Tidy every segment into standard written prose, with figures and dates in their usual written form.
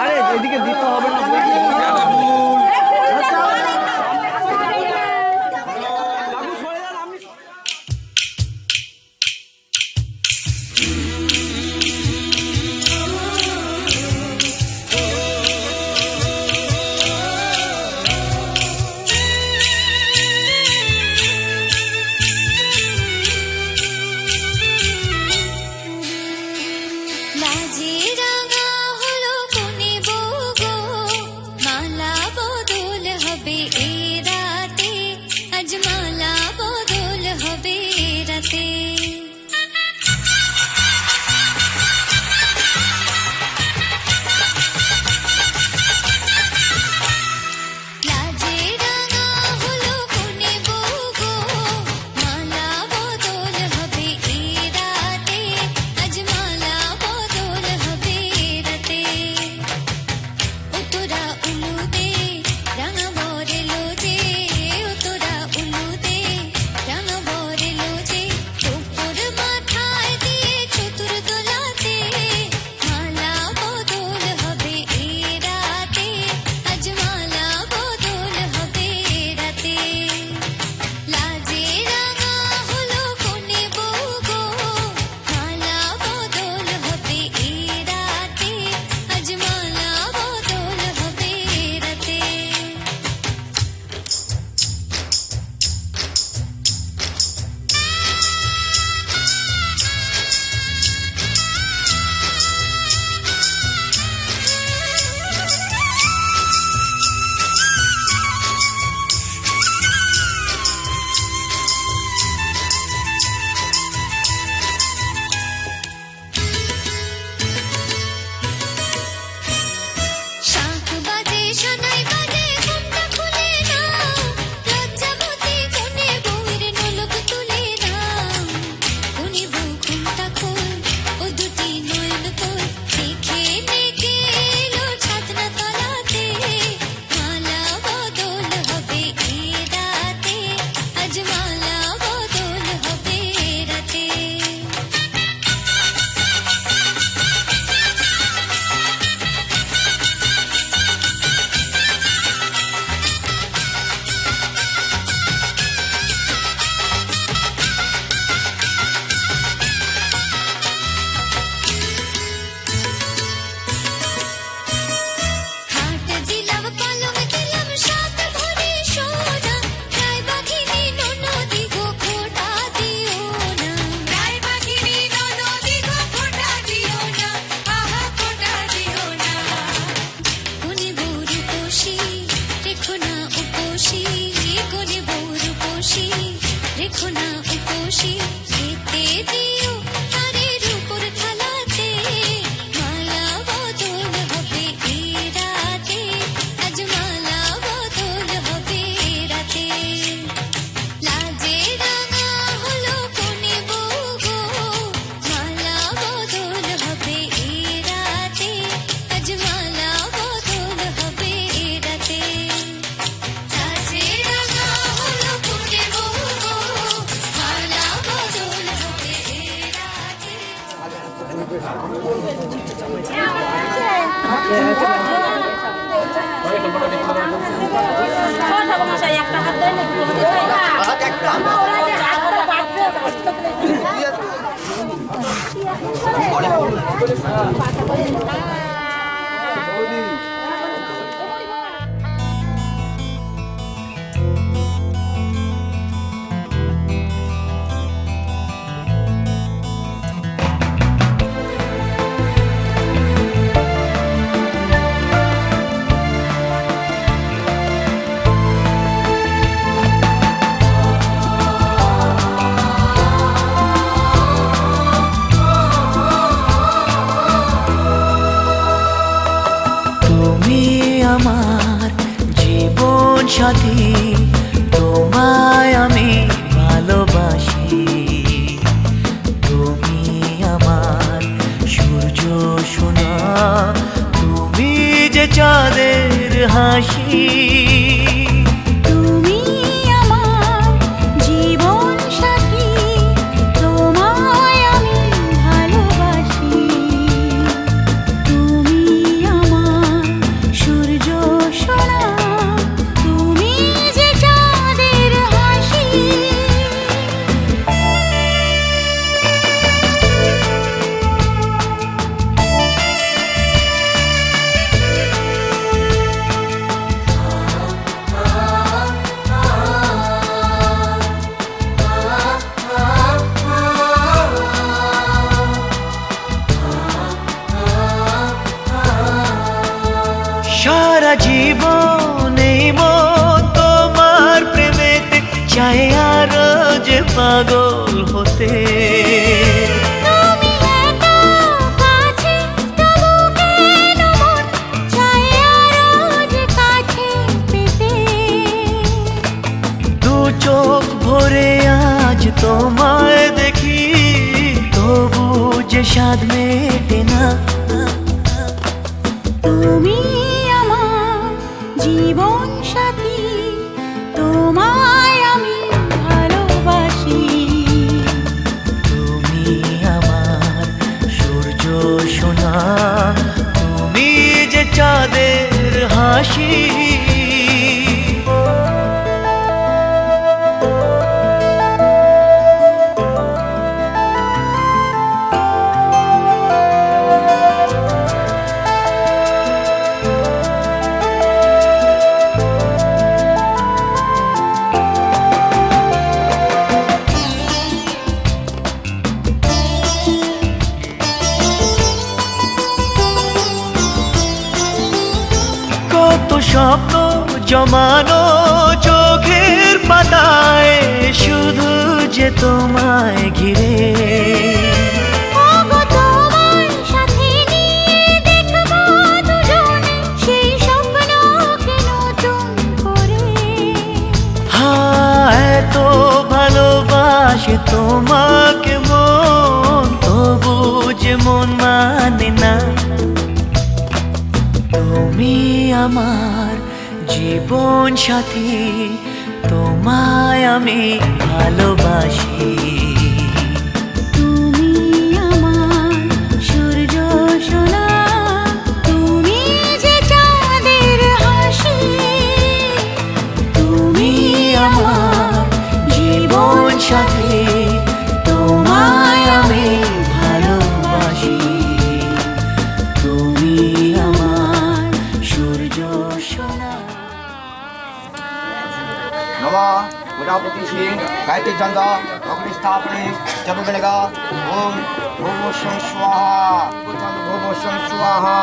আরে এদিকে দিতে হবে না। সাথী তোমায় আমি ভালোবাসি, তুমি আমার সূর্য সোনা, তুমি যে চাঁদের হাসি। জীবন সাথী তোমায় আমি ভালো সারা জীবন এই মন তোমার প্রেমেতে চাই আরো যে পাগল হতে। তুমি এত কাছে তবু কেন মন চায় আরো যে কাছে পেতে। দু চোখ ভরে আজ তোমায় দেখি তবু যে স্বাদ মেটে না। তুমি আমার জীবন সাথী, তোমায় আমি ভালোবাসি। তুমি আমার সূর্য সোনা, তুমি যে চাঁদের হাসি। কত স্বপ্ন জমানো চোখের পাতায় শুধু যে তোমায় ঘিরে। ওগো তোমার সাথে নিয়ে দেখব দুজনে সেই স্বপ্নকে নতুন করে। হ্যাঁ এত ভালোবাসে তোমাকে মন তবু যে মন মানে না। তুমি আমার জীবন সাথী, তোমায় আমি ভালোবাসি। তুমি আমার সূর্য সোনা, তুমি যে চাঁদের হাসি। তুমি আমার জীবন সাথী, তোমায় আমি ভালোবাসি। তুমি আমার সূর্য সোনা। नमः प्रजापति श्री गायत्री चंद अग्नि स्थापने जब बनेगा ओम भूभुवः स्वाहा भूभुवः स्वाहा।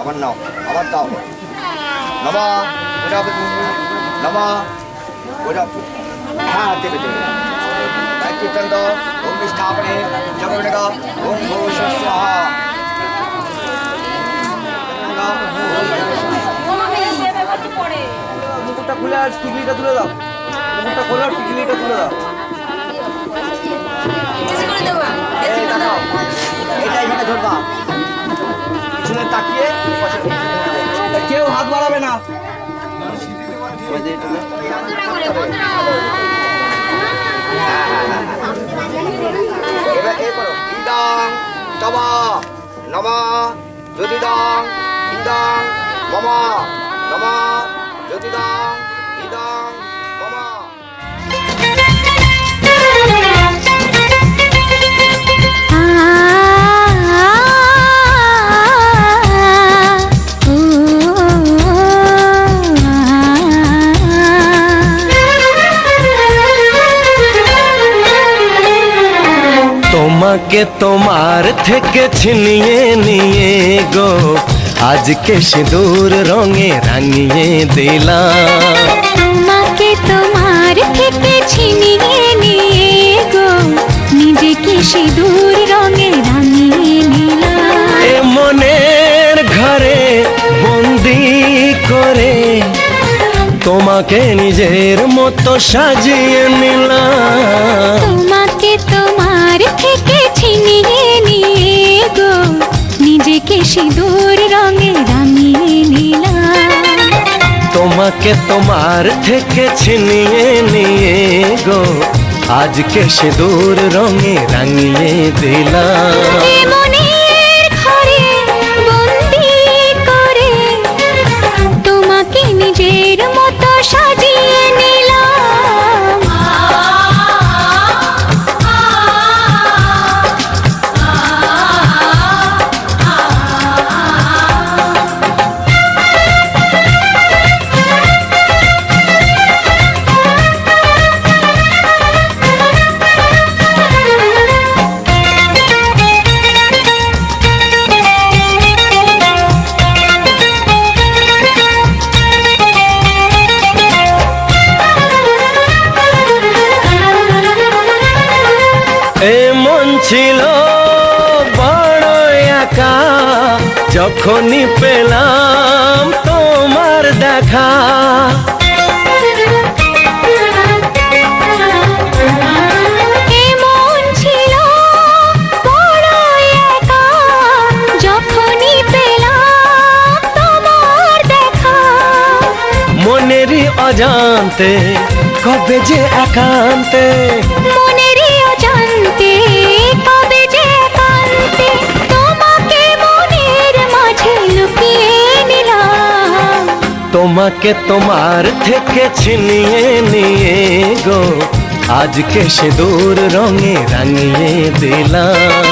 আবার নাও, আবার দাও। নমঃ প্রজাপতি নমঃ প্রজাপতি। হ্যাঁ দেবে দেবে। গায়त्री चंद अग्नि स्थापने जब बनेगा ओम भूभुवः स्वाहा। মুকুটটা খুলে আর টিকলিটা তুলে দাও। মুকুটটা খোলো আর টিকলিটা তুলে দাও। এই তাকাও, এটা এখানে ধরবা, পিছনে তাকিয়ে পাশে ধরবে। কেউ হাত বাড়াবে না। এবার এই করো ইদাং তবা নমা যদিদাং ইদাং মমা নমা যদিদাং ইদাং মমা। তোমাকে তোমার থেকে ছিনিয়ে নিয়ে গো আজকে সিঁদুর রঙে রাঙিয়ে দিলাম। তোমাকে তোমার থেকে ছিনিয়ে নিয়ে গো নিজেকে সিঁদুর রঙে রাঙিয়ে নিলাম। এ মনের ঘরে বন্দি করে তোমাকে নিজের মতো সাজিয়ে নিলাম। তোমাকে তোমার থেকে ছিনিয়ে নিয়ে গো নিজেকে সিঁদুর রঙে রাঙিয়ে নিলাম। তোমাকে তোমার থেকে ছিনিয়ে নিয়ে গো আজকে সিঁদুর রঙে রাঙিয়ে দিলাম। এ মনের ঘরে বন্দি করে তোমাকে নিজের মতো সাজিয়ে নিলাম। যখনই পেলাম তোমার দেখা, এমন ছিল বড় একা, যখনই পেলাম তোমার দেখা। মনেরই অজান্তে কবে যে একান্তে, মনেরই অজান্তে কবে যে একান্তে তোমাকে মনের মাঝে লুকিয়ে নিলাম। তোমাকে তোমার থেকে ছিনিয়ে নিয়ে গো আজকে সিঁদুর রঙে রাঙিয়ে দিলাম।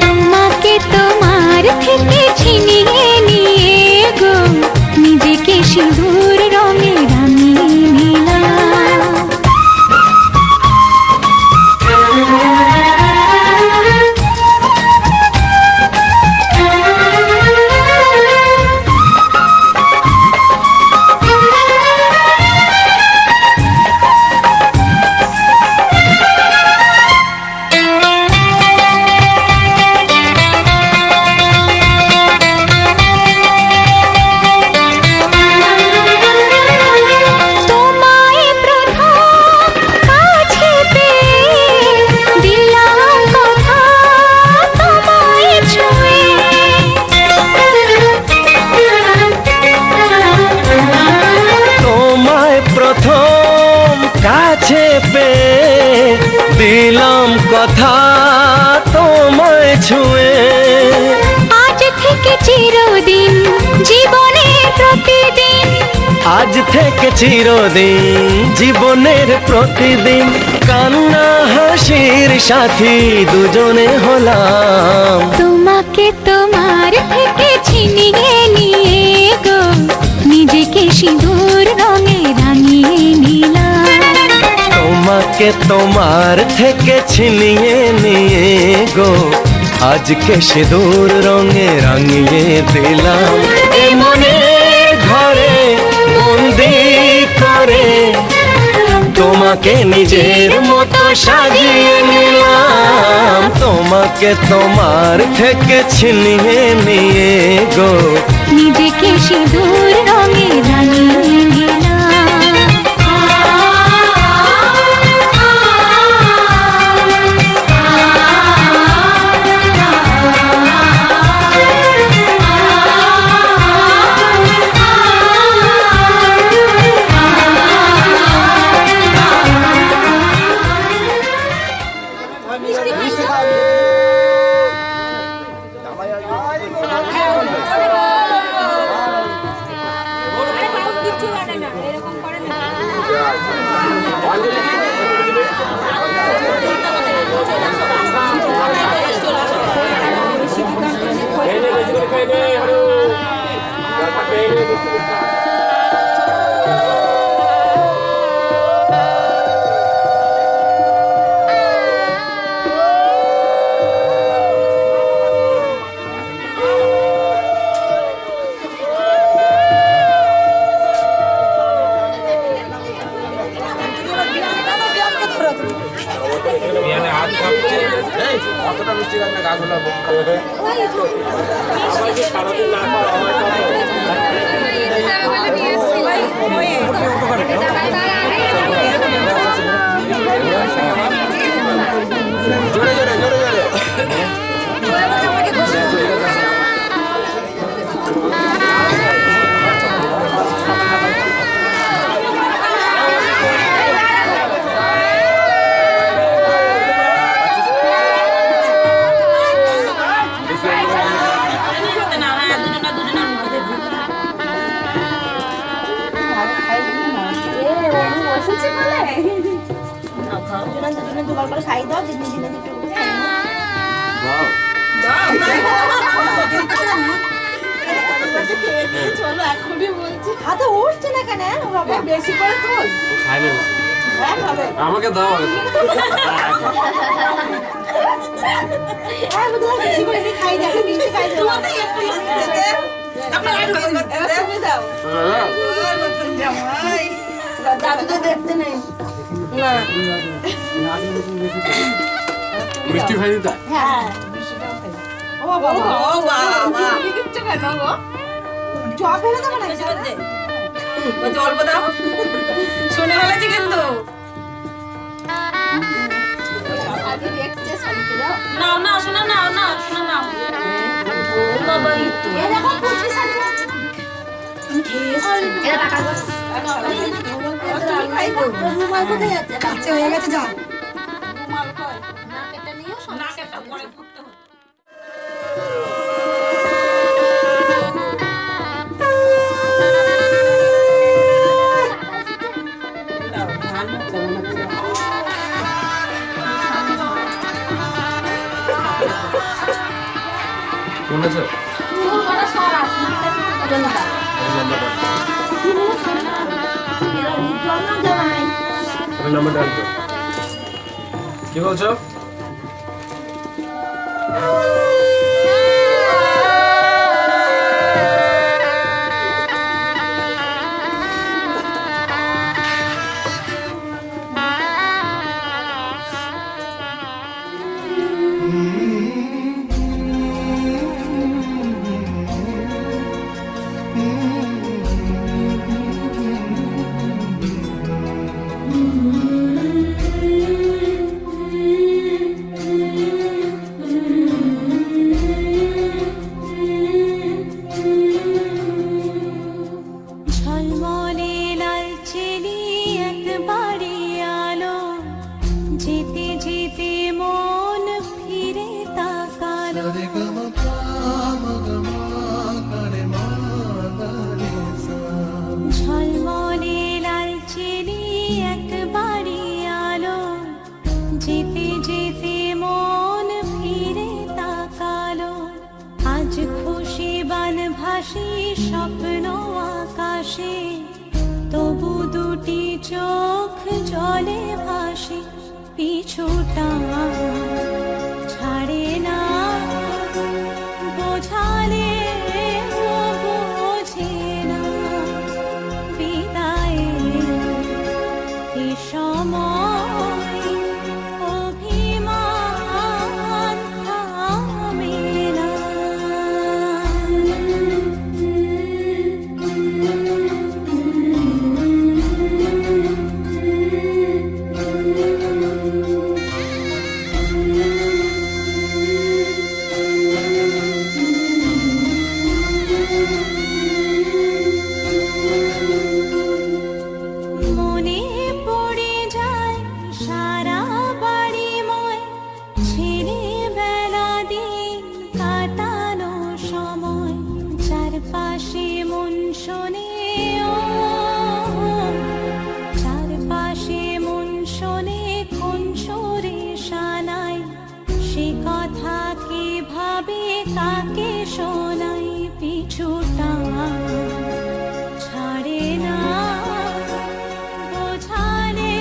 তোমাকে তোমার থেকে ছিনিয়ে নিয়ে গো নিজেকে সিঁদুর রঙে রাঙিয়ে নিলাম। তোমায় প্রথম কাছে পেয়ে দিলাম কথা তোমায় ছুঁয়ে। তোমায় প্রথম কাছে পেয়ে দিলাম কথা তোমায় ছুঁয়ে। আজ থেকে চিরদিন জীবনের প্রতিদিন, আজ থেকে চিরদিন জীবনের প্রতিদিন কান্না হাসির সাথী দুজনে হলাম। তোমাকে তোমার থেকে ছিনিয়ে নিয়ে গো নিজেকে সিঁদুর রঙে রাঙিয়ে নিলাম। তোমাকে তোমার থেকে ছিনিয়ে নিয়ে গো আজকে সিঁদুর রঙে রাঙিয়ে দিলাম। এ মনের ঘরে বন্দি করে তোমাকে নিজের মতো সাজিয়ে নিলাম। তোমাকে তোমার থেকে ছিনিয়ে নিয়ে গো নিজেকে সিঁদুর রঙে রাঙিয়ে নিলাম। হাতে উঠছে না কেন বেশি করে তোল আমাকে দাও বেশি করে খাই দেখো মিষ্টি খাই দেবো তুমি দাও দাদু তো দেখতে নেই না মিষ্টি খাই দিতা হ্যাঁ মিষ্টিটাও খাই ও দিচ্ছ কেন গো? জল ফেলে দেবো না অল্প দাও, শুনে ফেলেছি কিন্তু। দেখছে শাড়িতে দাও। নাও না, শোনা নাও না, শোনা নাও। বাবা একটু এই দেখো কুচি শাড়ি আছে। এটা টাকা দাও। রুমাল কোথায় যাচ্ছে? কাছে হয়ে গেছে যাও। রুমাল কই? নাকেরটা নিয়েও নাকেরটা পরে ফুটতে হতো। কোন আছে নাম্বারটা আনতো কি বলছো? ঝলমলে লালচেলি একবারে আলো, যেতে যেতে মন ফিরে তাকালো। ঝলমলে লালচেলি একবারে আলো, যেতে যেতে মন ফিরে তাকালো। আজ খুশি বানভাসি স্বপ্ন আকাশে, তবু দুটি চোখ জলে ভাসে। পিছুটা ছাড়ে না, বোঝালে বোঝে না। বিদায়ের এ সময় অভিমান থামে না। মনে পড়ে যায় সারা বাড়িময় ছেলেবেলা দিন কাটানো সময়। চারপাশে মন শোনে ও, চারপাশে মন শোনে কোন সুরে শানাই। সে কথা কে ভাবে কাকে শোনাই। পিছুটা ছাড়ে না, বোঝালে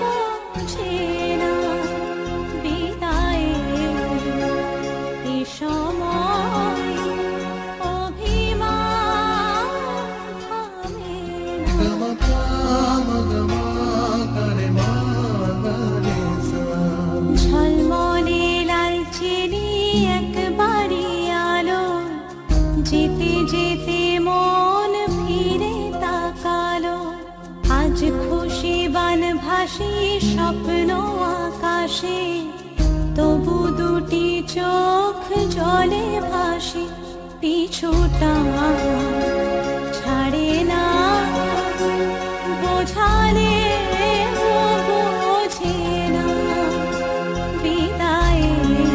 বোঝে না। বিদায়ের এ সময় অভিমান থামে না। ঝলমলে লালচেলি একবারে আলো, যেতে যেতে মন ফিরে তাকালো। আজ খুশি বানভাসি স্বপ্ন আকাশে, তবু দুটি চোখ জলে ভাসে। পিছুটা ছাড়ে না, বোঝালে বোঝে না। বিদায়ের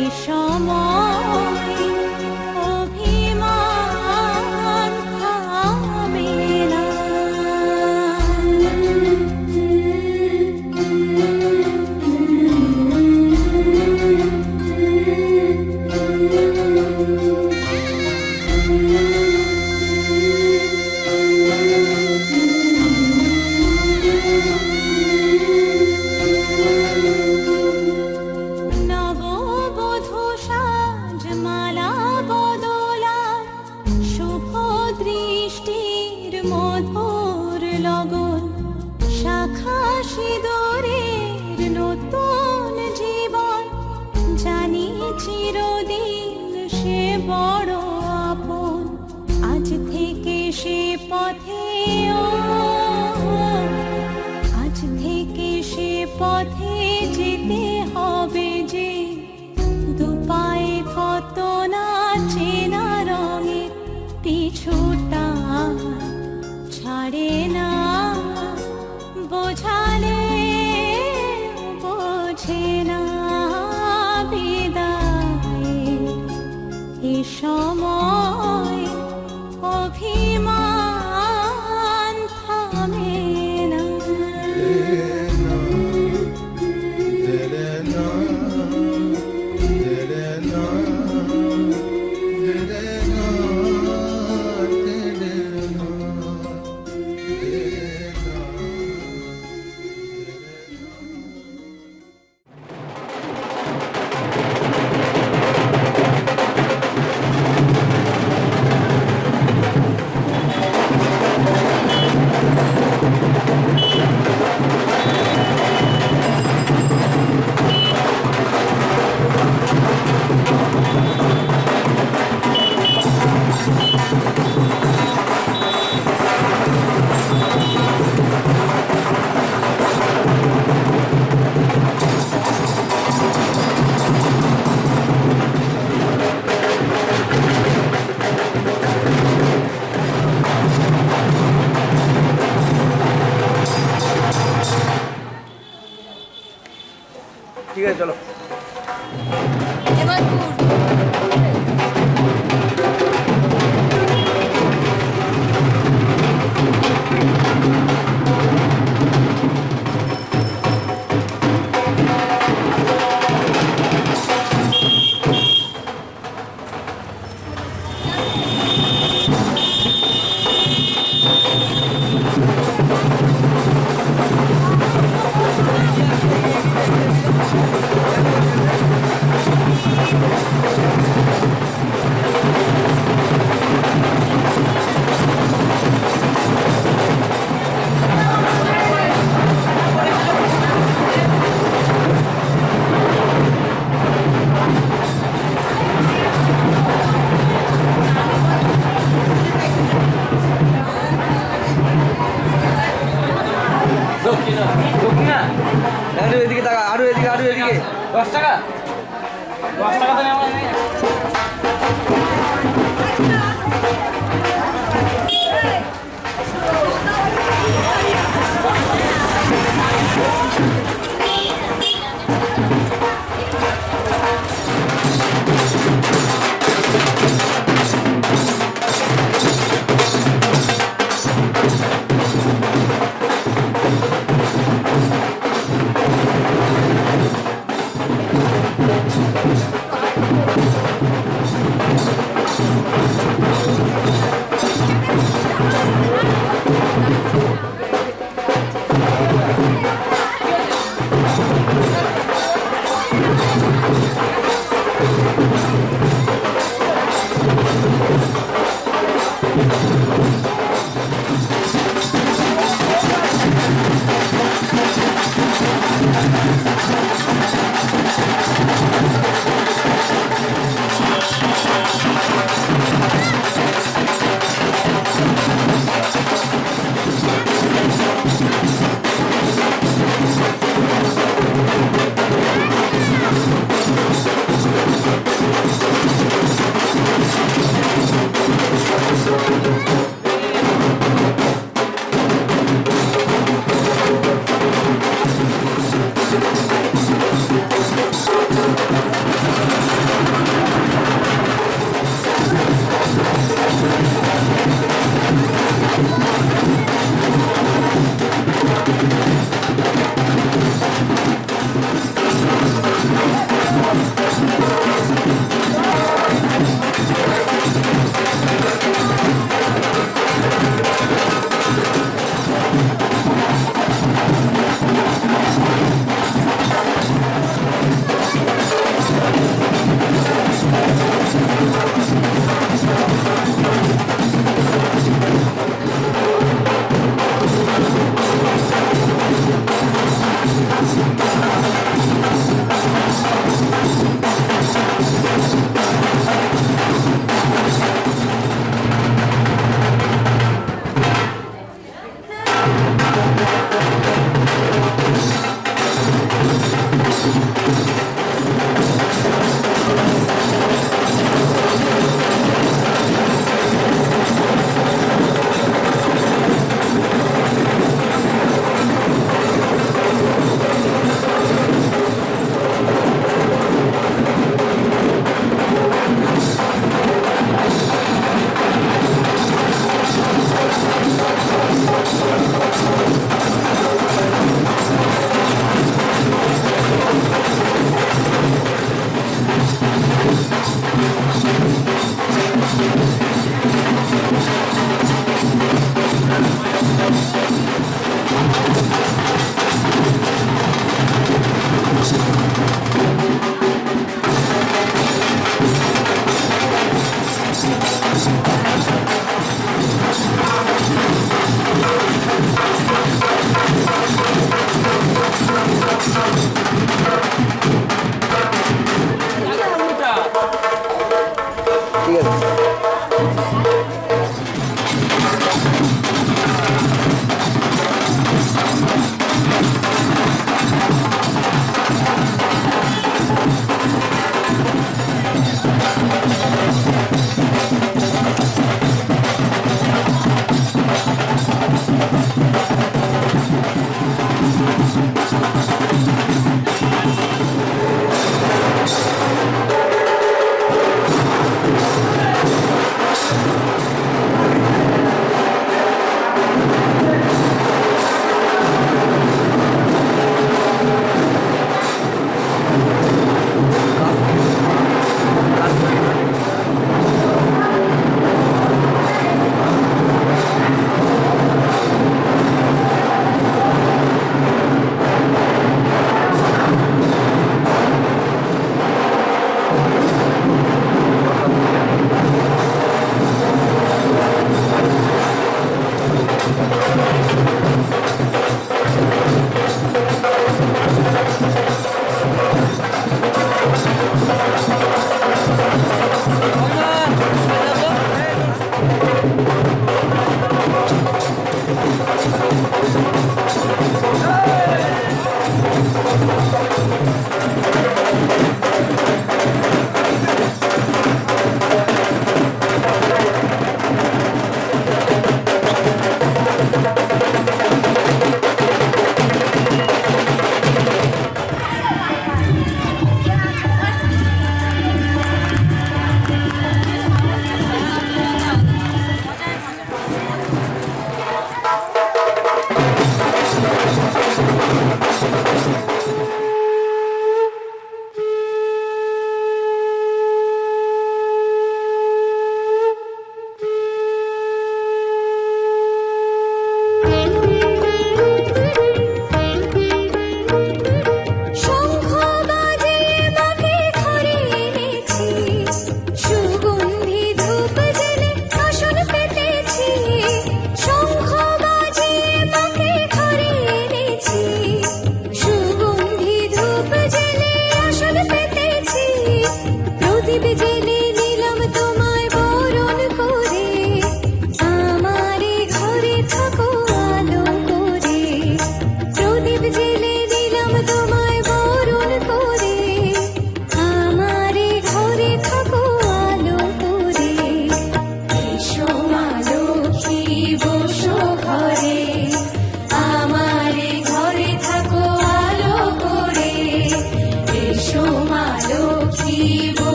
এ সময় অভিমান থামে না। নববধূ সাজমালা বদলা, শুভ দৃষ্টির মধুর লগন। শাখা সিঁদুরের নতুন জীবন, জানি পথে যেতে হবে যে দুপায়ে কত না চেনা রঙের পিছুটা ছাড়ে না বোঝালে বোঝে না বিদায় এ সময় অভিমান থামে না ঠিক আছে চলো। এবার আরো এদিকে তাকা, আরো এদিকে, আরো এদিকে। 10 টাকা 10 টাকা তো নেওয়া নেই।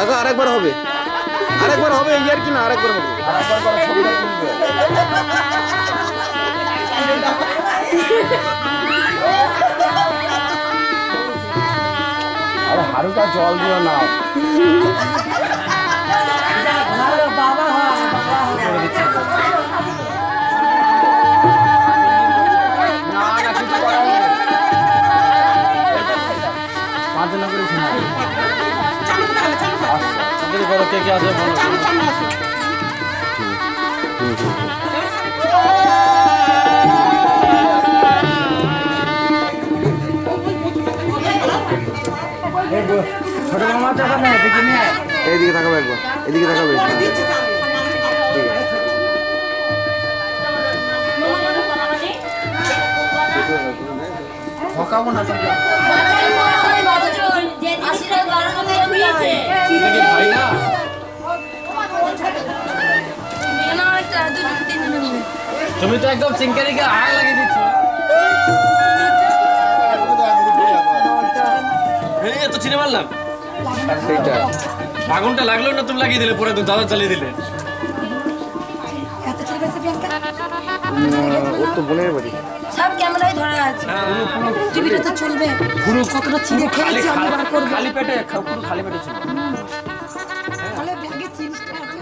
কাকা আরেকবার হবে, আরেকবার হবে, এই আর কি না, আরেকবার হবে। আরে হালকা জল দিও না। বাবা হয় না না কিছু করার নেই। পাঁচজন করেছি না। চাকরি করো, কে কে আছে বলো। ছোট মামা চাপা নেই, দেখি নিয়ে এইদিকে তাকাবে একবার, এদিকে তাকাবে। ঠকাবো না তোকে। ভাই না তুমি তো একদম চিঙ্কারিকে আগ লাগিয়ে দিচ্ছ। তো চিনে মারলাম, সেইটা আগুনটা লাগলো না, তুমি লাগিয়ে দিলে, পরে তুমি দাদা চালিয়ে দিলে। ওর তো বোনের বাড়ি। সব ক্যামেরায় ধরা আছে। টিভিটা তো চলবে পুরো কতটা চিড়ে খেয়েছি আমি বার করবো খালি পেটে, পুরো খালি পেটে ছিল। তাহলে ব্যাগে জিনিসটা আছে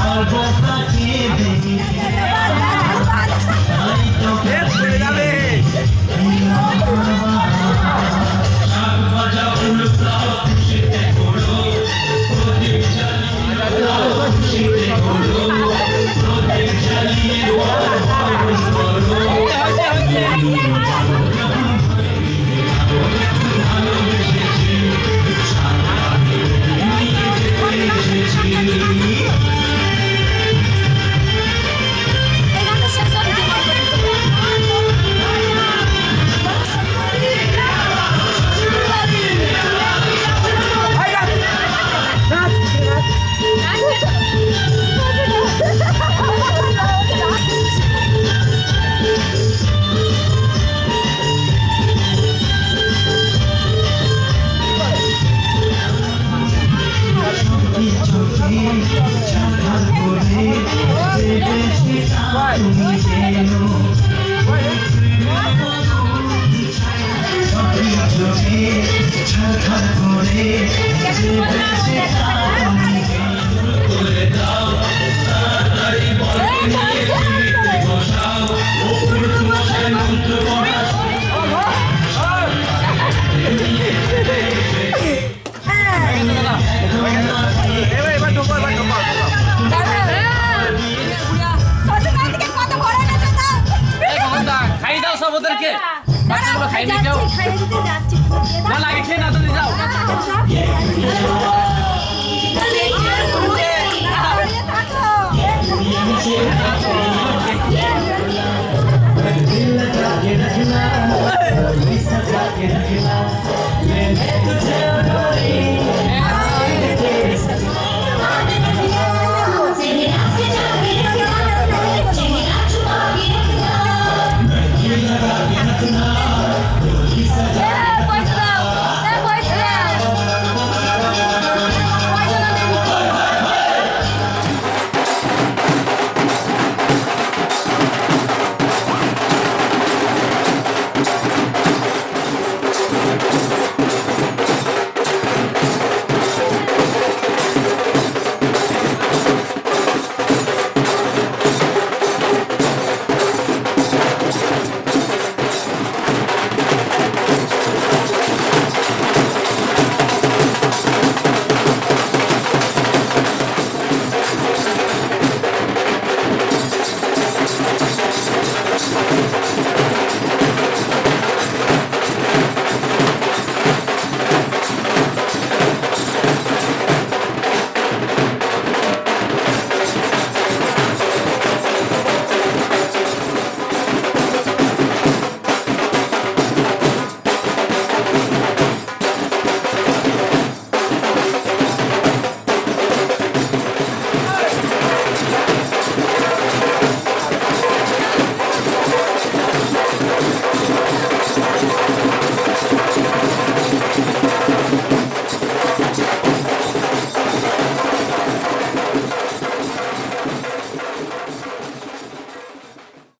ভালোবাসা খাই দাও সব ওদেরকে বাচ্চাগুলো খাইনি কেউ না লাগে খেয়ে না তো যাও থাকো